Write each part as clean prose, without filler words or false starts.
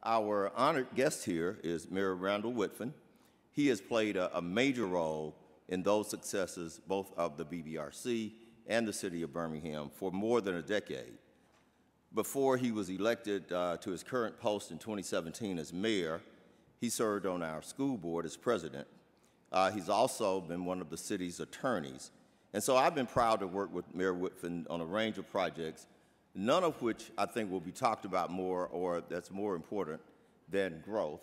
Our honored guest here is Mayor Randall Woodfin. He has played a major role in those successes, both of the BBRC and the city of Birmingham, for more than a decade. Before he was elected to his current post in 2017 as mayor, he served on our school board as president. He's also been one of the city's attorneys. And so I've been proud to work with Mayor Whitfin on a range of projects, none of which I think will be talked about more or that's more important than growth.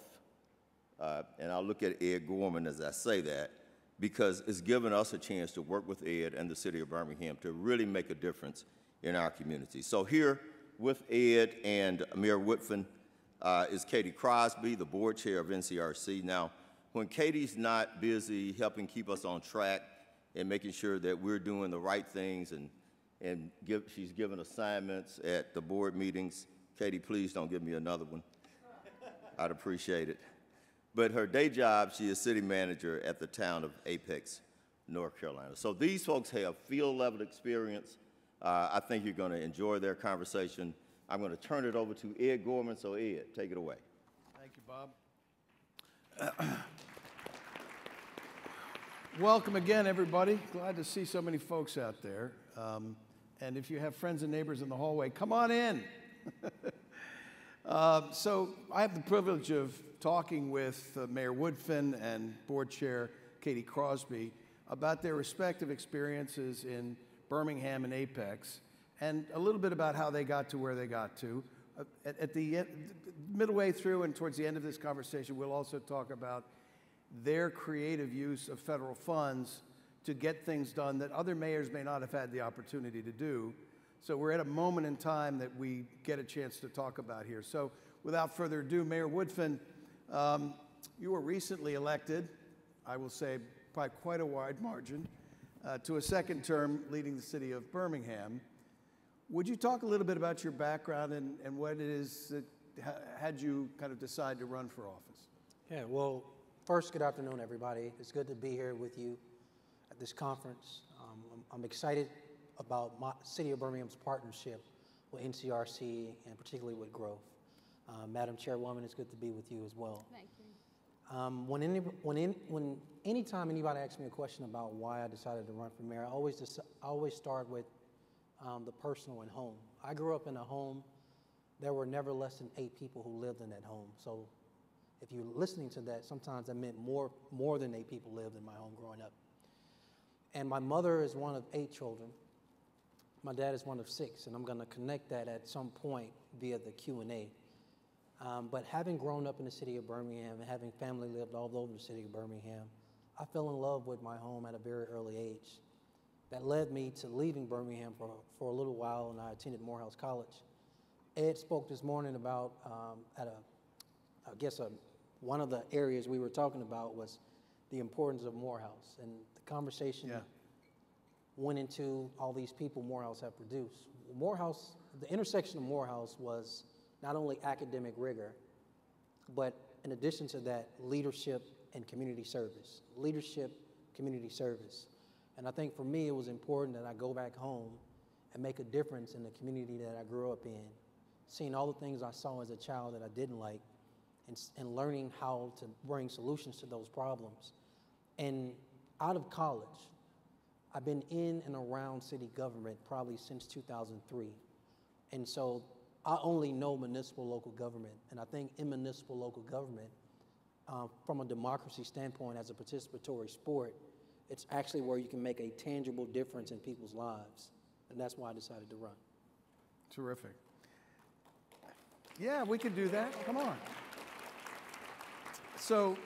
And I'll look at Ed Gorman as I say that, because it's given us a chance to work with Ed and the city of Birmingham to really make a difference in our community. So here with Ed and Mayor Whitfin is Katie Crosby, the board chair of NCRC. Now, when Katie's not busy helping keep us on track and making sure that we're doing the right things and she's given assignments at the board meetings. Katie, please don't give me another one. I'd appreciate it. But her day job, she is city manager at the town of Apex, North Carolina. So these folks have field-level experience. I think you're going to enjoy their conversation. I'm going to turn it over to Ed Gorman. So Ed, take it away. Thank you, Bob. Welcome again, everybody. Glad to see so many folks out there. And if you have friends and neighbors in the hallway, come on in. So I have the privilege of talking with Mayor Woodfin and Board Chair Katie Crosby about their respective experiences in Birmingham and Apex, and a little bit about how they got to where they got to. At the midway through and towards the end of this conversation, we'll also talk about their creative use of federal funds to get things done that other mayors may not have had the opportunity to do. So we're at a moment in time that we get a chance to talk about here. So without further ado, Mayor Woodfin, you were recently elected, I will say by quite a wide margin, to a second term leading the city of Birmingham. Would you talk a little bit about your background and what it is that had you kind of decide to run for office? Yeah, well, first, good afternoon, everybody. It's good to be here with you at this conference. I'm excited about my City of Birmingham's partnership with NCRC and particularly with growth. Madam Chairwoman, it's good to be with you as well. Thank you. Anytime anybody asks me a question about why I decided to run for mayor, I always start with the personal and home. I grew up in a home. There were never less than 8 people who lived in that home. So if you're listening to that, sometimes that meant more than 8 people lived in my home growing up. And my mother is one of 8 children. My dad is one of 6, and I'm going to connect that at some point via the Q&A. But having grown up in the city of Birmingham and having family lived all over the city of Birmingham, I fell in love with my home at a very early age. That led me to leaving Birmingham for a little while, and I attended Morehouse College. Ed spoke this morning about, one of the areas we were talking about was the importance of Morehouse, and the conversation went into all these people Morehouse have produced. Morehouse, the intersection of Morehouse was not only academic rigor, but in addition to that, leadership and community service. Leadership, community service. And I think for me, it was important that I go back home and make a difference in the community that I grew up in, seeing all the things I saw as a child that I didn't like, and learning how to bring solutions to those problems. And out of college, I've been in and around city government probably since 2003. And so I only know municipal local government. And I think in municipal local government, from a democracy standpoint, as a participatory sport, it's actually where you can make a tangible difference in people's lives. And that's why I decided to run. Terrific. Yeah, we can do that. Come on. So,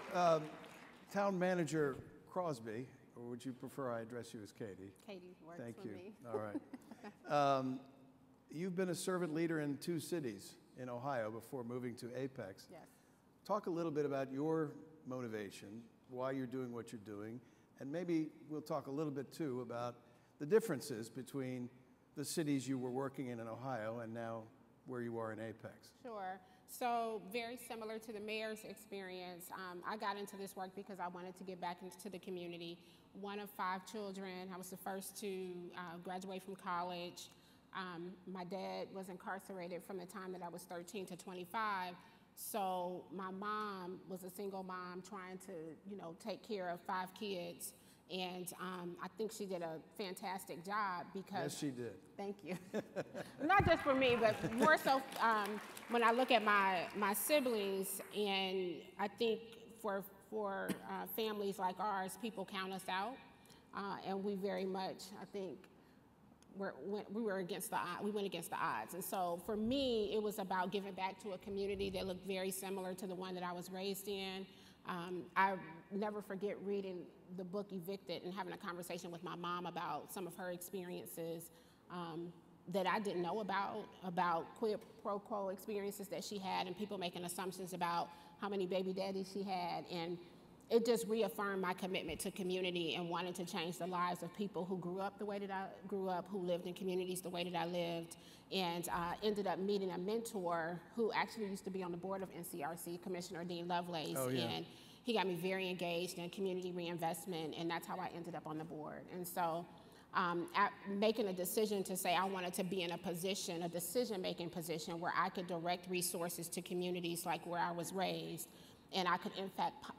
Town Manager Crosby, or would you prefer I address you as Katie? Katie works Thank for you. me. All right. You've been a servant leader in 2 cities in Ohio before moving to Apex. Yes. Talk a little bit about your motivation, why you're doing what you're doing, and maybe we'll talk a little bit too about the differences between the cities you were working in Ohio and now where you are in Apex. Sure. So very similar to the mayor's experience, I got into this work because I wanted to get back into the community. One of 5 children. I was the first to graduate from college. My dad was incarcerated from the time that I was 13 to 25. So my mom was a single mom trying to, take care of 5 kids. And I think she did a fantastic job because— Yes, she did. Thank you. Not just for me, but more so when I look at my siblings, and I think for families like ours, people count us out, and we very much, I think, we were against the odds. We went against the odds, and so for me, it was about giving back to a community that looked very similar to the one that I was raised in. I never forget reading the book Evicted and having a conversation with my mom about some of her experiences that I didn't know about quid pro quo experiences that she had, and people making assumptions about how many baby daddies she had. And it just reaffirmed my commitment to community and wanting to change the lives of people who grew up the way that I grew up, who lived in communities the way that I lived, and ended up meeting a mentor who actually used to be on the board of NCRC, Commissioner Dean Lovelace. Oh, yeah. And he got me very engaged in community reinvestment, and that's how I ended up on the board. And so making a decision to say I wanted to be in a decision-making position where I could direct resources to communities like where I was raised, and I could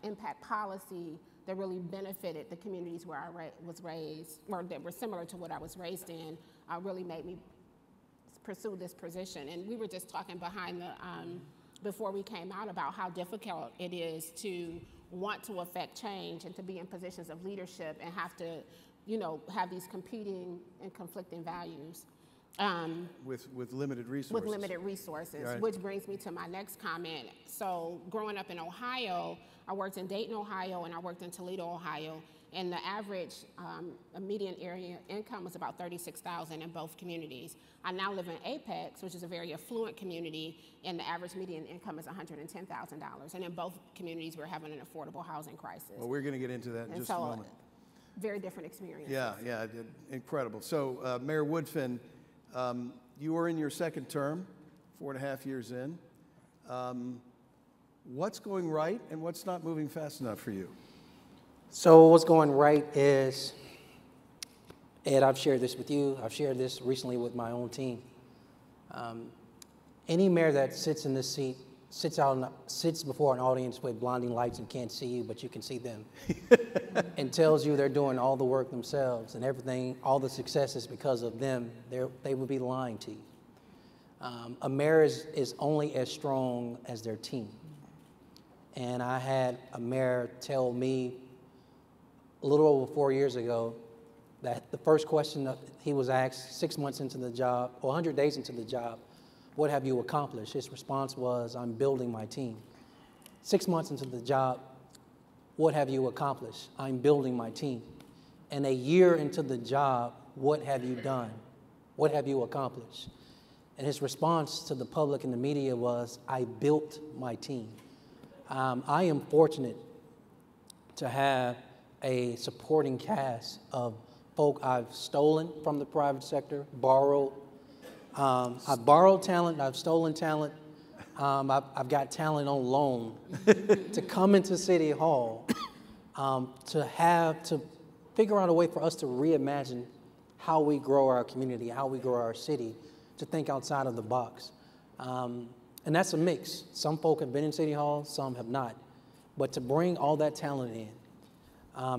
impact policy that really benefited the communities where I was raised, or that were similar to what I was raised in, really made me pursue this position. And we were just talking before we came out about how difficult it is to want to affect change and to be in positions of leadership and have to, have these competing and conflicting values. With limited resources. With limited resources, Right. Which brings me to my next comment. So growing up in Ohio, I worked in Dayton, Ohio, and I worked in Toledo, Ohio, and the average median area income was about $36,000 in both communities. I now live in Apex, which is a very affluent community, and the average median income is $110,000. And in both communities, we're having an affordable housing crisis. Well, we're going to get into that in just a moment. Very different experiences. Yeah, incredible. So, Mayor Woodfin, you are in your second term, 4.5 years in. What's going right and what's not moving fast enough for you? So what's going right is, Ed, I've shared this with you. I've shared this recently with my own team. Any mayor that sits in this seat sits before an audience with blinding lights and can't see you, but you can see them, and tells you they're doing all the work themselves and everything, all the success is because of them, they would be lying to you. A mayor is only as strong as their team. And I had a mayor tell me a little over 4 years ago that the first question that he was asked 6 months into the job, or 100 days into the job, what have you accomplished? His response was, I'm building my team. 6 months into the job, what have you accomplished? I'm building my team. And a year into the job, what have you done? What have you accomplished? And his response to the public and the media was, I built my team. I am fortunate to have a supporting cast of folk I've stolen from the private sector, borrowed. I've borrowed talent, I've stolen talent, I've got talent on loan to come into City Hall, to figure out a way for us to reimagine how we grow our community, how we grow our city, to think outside of the box. And that's a mix. Some folk have been in City Hall, some have not. But to bring all that talent in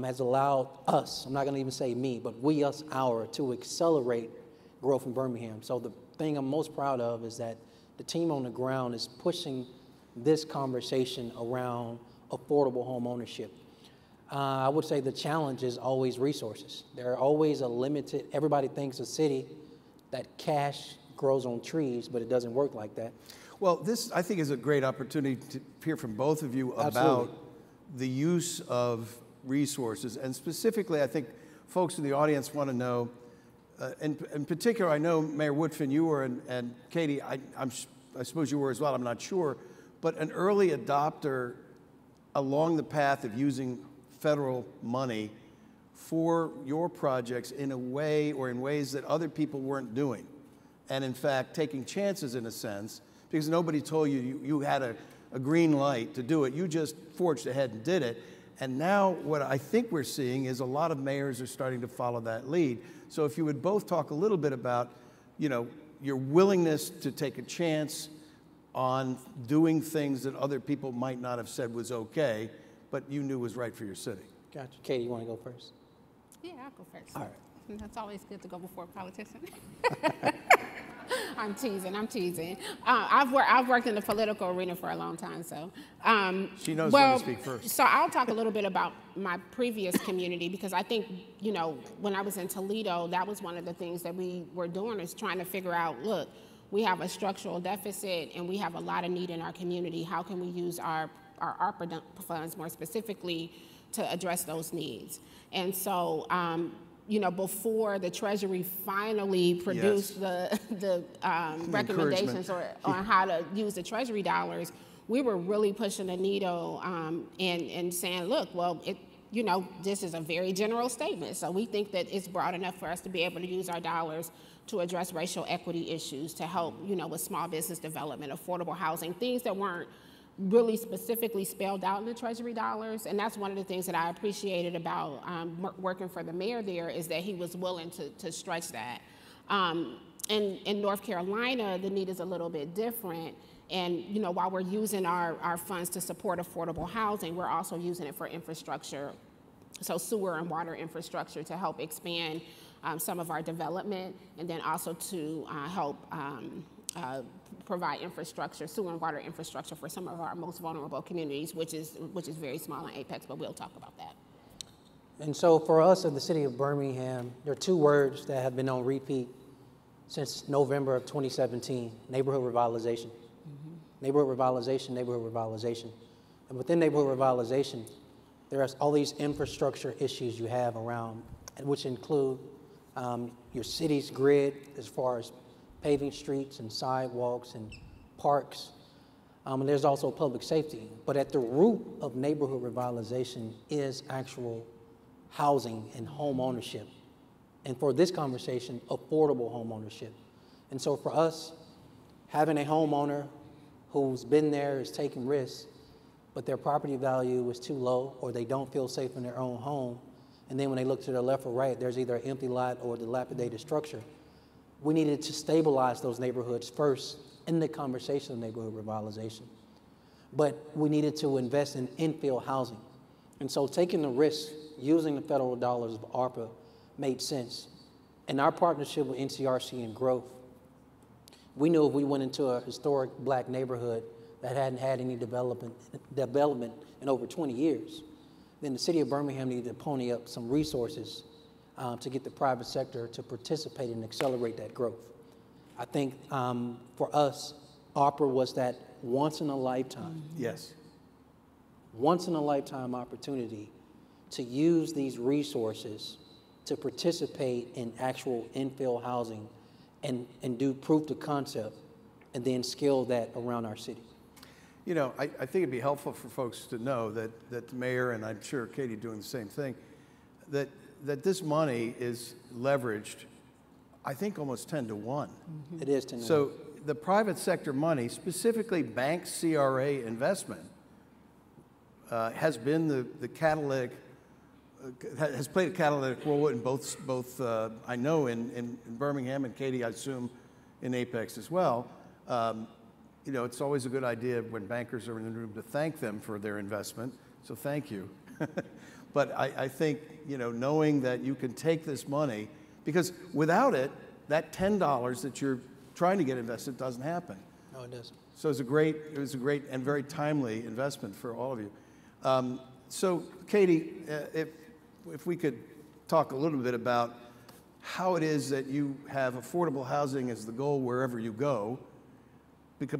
has allowed us, I'm not gonna even say me, but to accelerate growth in Birmingham. So the thing I'm most proud of is that the team on the ground is pushing this conversation around affordable home ownership. I would say the challenge is always resources. There are always everybody thinks a city that cash grows on trees, but it doesn't work like that. Well, this, I think, is a great opportunity to hear from both of you about Absolutely. the use of resources. And specifically, I think folks in the audience want to know, in particular, I know, Mayor Whitfin, you were, and Katie, I suppose you were as well, I'm not sure, but an early adopter along the path of using federal money for your projects in a way or in ways that other people weren't doing. And in fact, taking chances in a sense, because nobody told you you had a green light to do it. You just forged ahead and did it. And now what I think we're seeing is a lot of mayors are starting to follow that lead. So if you would both talk a little bit about, your willingness to take a chance on doing things that other people might not have said was okay, but you knew was right for your city. Gotcha. Katie, you want to go first? Yeah, I'll go first. All right. That's always good to go before a politician. I'm teasing. I've worked in the political arena for a long time, so. She knows when to speak first. So I'll talk a little bit about my previous community, because I think, you know, when I was in Toledo, that was one of the things that we were doing, is trying to figure out, look, we have a structural deficit and we have a lot of need in our community. How can we use our ARPA funds more specifically to address those needs? And so, you know, before the Treasury finally produced the recommendations on how to use the Treasury dollars, we were really pushing the needle and saying, look, well, you know, this is a very general statement. So we think that it's broad enough for us to be able to use our dollars to address racial equity issues, to help, you know, with small business development, affordable housing, things that weren't really specifically spelled out in the Treasury dollars. And that's one of the things that I appreciated about working for the mayor there, is that he was willing to stretch that. In North Carolina, the need is a little bit different. And, you know, while we're using our funds to support affordable housing, we're also using it for infrastructure, so sewer and water infrastructure, to help expand some of our development, and then also to help provide infrastructure, sewer and water infrastructure, for some of our most vulnerable communities, which is very small in Apex, but we'll talk about that. And so for us in the city of Birmingham, there are two words that have been on repeat since November of 2017: neighborhood revitalization. Neighborhood revitalization, neighborhood revitalization. And within neighborhood revitalization, there's all these infrastructure issues you have around, which include your city's grid, as far as paving streets and sidewalks and parks. And there's also public safety. But at the root of neighborhood revitalization is actual housing and home ownership. And for this conversation, affordable home ownership. And so for us, having a homeowner who's been there, is taking risks, but their property value is too low, or they don't feel safe in their own home, and then when they look to their left or right, there's either an empty lot or a dilapidated structure. We needed to stabilize those neighborhoods first in the conversation of neighborhood revitalization. But we needed to invest in infill housing. And so taking the risk, using the federal dollars of ARPA, made sense. In our partnership with NCRC and Growth, we knew if we went into a historic black neighborhood that hadn't had any development in over 20 years, then the city of Birmingham needed to pony up some resources to get the private sector to participate and accelerate that growth. I think for us, ARPA was that once-in-a-lifetime, once-in-a-lifetime opportunity to use these resources to participate in actual infill housing and do proof of concept, and then scale that around our city. You know, I think it'd be helpful for folks to know that the mayor, and I'm sure Katie doing the same thing, that this money is leveraged, I think, almost 10 to 1. Mm-hmm. It is 10 to 1. So the private sector money, specifically bank CRA investment, has been the catalytic, has played a catalytic role in both I know in Birmingham, and Katie, I assume, in Apex as well. You know, it's always a good idea when bankers are in the room to thank them for their investment, so thank you. But I think, you know, knowing that you can take this money, because without it, that $10 that you're trying to get invested doesn't happen. No, it doesn't. So it was a great and very timely investment for all of you. So Katie, if we could talk a little bit about how it is that you have affordable housing as the goal wherever you go,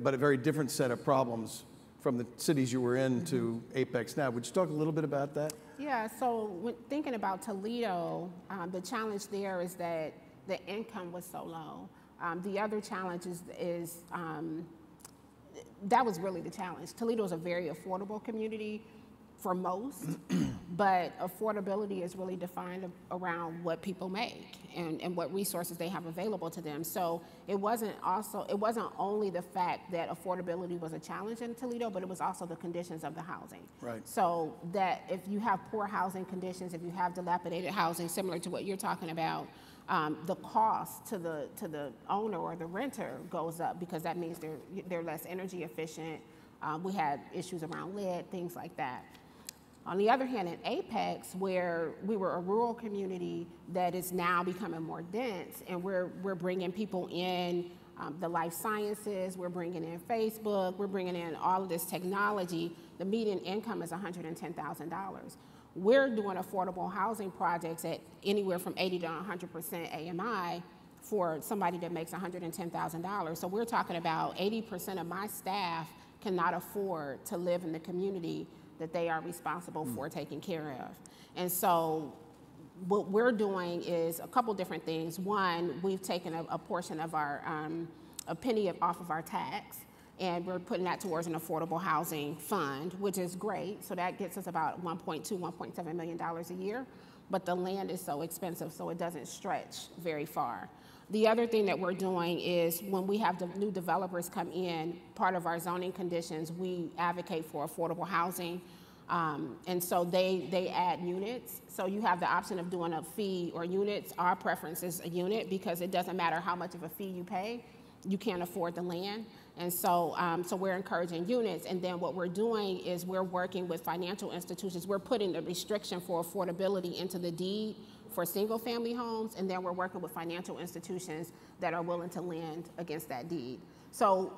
but a very different set of problems from the cities you were in to Apex now. Would you talk a little bit about that? Yeah, so when thinking about Toledo, the challenge there is that the income was so low. The other challenge is that was really the challenge. Toledo is a very affordable community for most, but affordability is really defined around what people make and what resources they have available to them. So it wasn't only the fact that affordability was a challenge in Toledo, but it was also the conditions of the housing. Right. So that if you have poor housing conditions, if you have dilapidated housing, similar to what you're talking about, the cost to the owner or the renter goes up because that means they're less energy efficient. We had issues around lead, things like that. On the other hand, in Apex, where we were a rural community that is now becoming more dense, and we're bringing people in the life sciences, we're bringing in Facebook, we're bringing in all of this technology. The median income is $110,000. We're doing affordable housing projects at anywhere from 80 to 100% AMI for somebody that makes $110,000. So we're talking about 80% of my staff cannot afford to live in the community that they are responsible for taking care of. And so what we're doing is a couple different things. One, we've taken a portion of our, a penny off of our tax, and we're putting that towards an affordable housing fund, which is great. So that gets us about $1.7 million a year. But the land is so expensive, so it doesn't stretch very far. The other thing that we're doing is when we have the new developers come in, part of our zoning conditions, we advocate for affordable housing. And so they add units. So you have the option of doing a fee or units. Our preference is a unit because it doesn't matter how much of a fee you pay, you can't afford the land. And so, so we're encouraging units. And then what we're doing is we're working with financial institutions. We're putting the restriction for affordability into the deed for single family homes, and then we're working with financial institutions that are willing to lend against that deed. So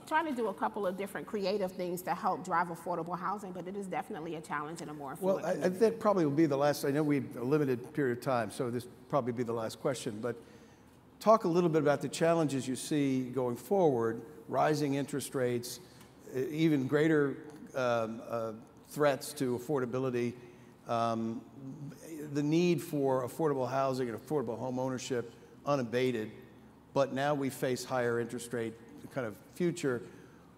trying to do a couple of different creative things to help drive affordable housing, but it is definitely a challenge in a more affluent community. Well, that probably will be the last. I know we have a limited period of time, so this will probably be the last question, but talk a little bit about the challenges you see going forward, rising interest rates, even greater threats to affordability, the need for affordable housing and affordable home ownership unabated, but now we face higher interest rate kind of future.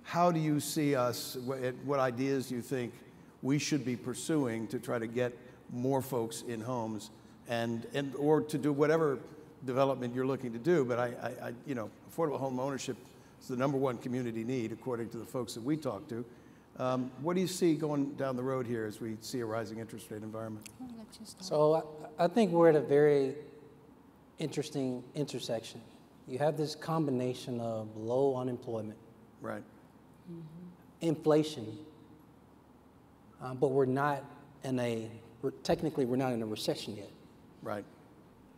How do you see us, what ideas do you think we should be pursuing to try to get more folks in homes and or to do whatever development you're looking to do? But I you know, affordable home ownership is the #1 community need according to the folks that we talk to. What do you see going down the road here as we see a rising interest rate environment? So I think we're at a very interesting intersection. You have this combination of low unemployment, right, inflation, but we're not in a, technically we're not in a recession yet. right.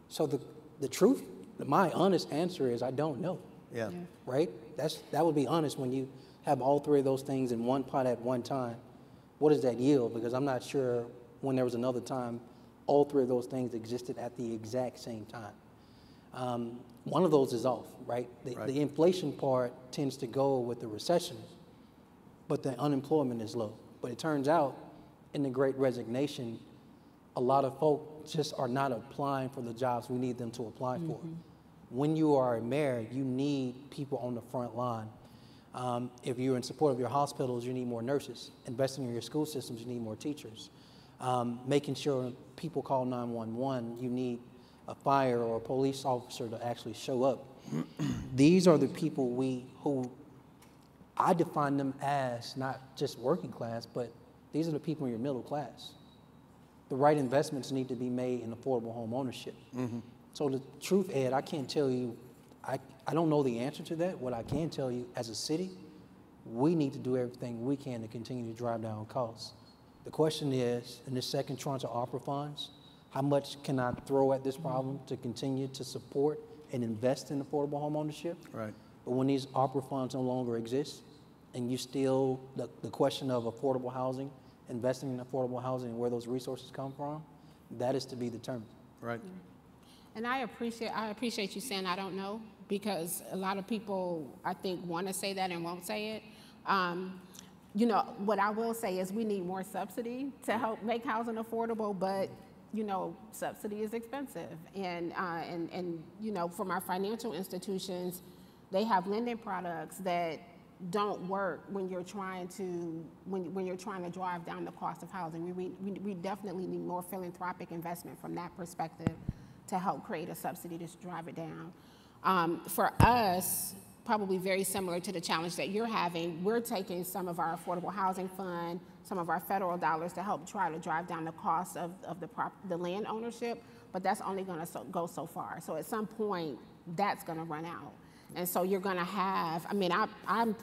So the truth, my honest answer is I don't know. Yeah. Right? That would be honest when you have all three of those things in one pot at one time. What does that yield? Because I'm not sure when there was another time all three of those things existed at the exact same time. One of those is off, right? The inflation part tends to go with the recession, but the unemployment is low. But it turns out in the Great Resignation, a lot of folk just are not applying for the jobs we need them to apply for. When you are a mayor, you need people on the front line. If you're in support of your hospitals, you need more nurses. Investing in your school systems, you need more teachers. Making sure people call 911, you need a fire or a police officer to actually show up. These are the people who I define them as not just working class, but these are the people in your middle class. The right investments need to be made in affordable home ownership. So the truth, Ed, I can't tell you, I don't know the answer to that. What I can tell you, as a city, we need to do everything we can to continue to drive down costs. The question is, in this second tranche of ARPA funds, how much can I throw at this problem to continue to support and invest in affordable home ownership? Right. But when these ARPA funds no longer exist, and you still, the question of affordable housing, investing in affordable housing and where those resources come from, that is to be determined. Right. And I appreciate you saying I don't know, because a lot of people, I think, want to say that and won't say it. You know, what I will say is we need more subsidy to help make housing affordable, but, you know, subsidy is expensive. And you know, from our financial institutions, they have lending products that don't work when you're trying to drive down the cost of housing. We definitely need more philanthropic investment from that perspective to help create a subsidy to drive it down. For us, probably very similar to the challenge that you're having, we're taking some of our affordable housing fund, some of our federal dollars to help try to drive down the cost of the land ownership, but that's only going to go so far. So at some point, that's going to run out. And so you're going to have, I mean, I'm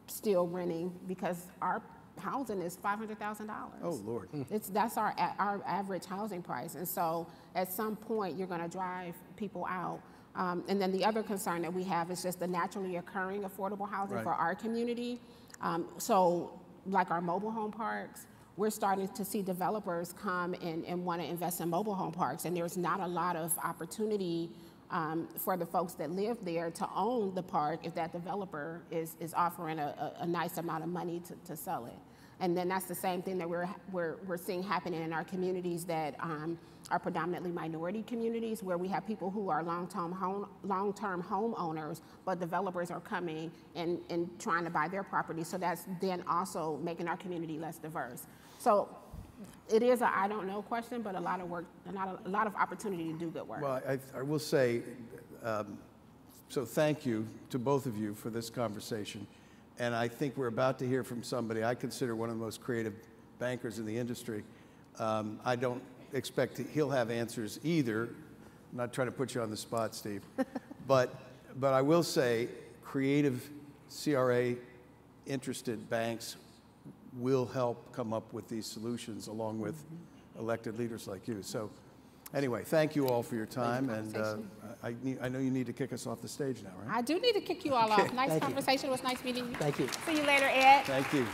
still renting because our housing is $500,000. Oh, Lord. That's our average housing price. And so at some point, you're going to drive people out. And then the other concern that we have is just the naturally occurring affordable housing Right. for our community. So like our mobile home parks, we're starting to see developers come and want to invest in mobile home parks. And there's not a lot of opportunity for the folks that live there to own the park if that developer is offering a nice amount of money to sell it. And then that's the same thing that we're seeing happening in our communities that are predominantly minority communities, where we have people who are long-term homeowners, but developers are coming and trying to buy their property. So that's then also making our community less diverse. So it is a I don't know question, but a lot of work, a lot of opportunity to do good work. Well, I will say, so thank you to both of you for this conversation. And I think we're about to hear from somebody I consider one of the most creative bankers in the industry. I don't expect he'll have answers either. I'm not trying to put you on the spot, Steve. but I will say creative CRA interested banks will help come up with these solutions along with elected leaders like you. So anyway, thank you all for your time. And I know you need to kick us off the stage now, right? I do need to kick you all off. Nice conversation. It was nice meeting you. Thank you. See you later, Ed. Thank you.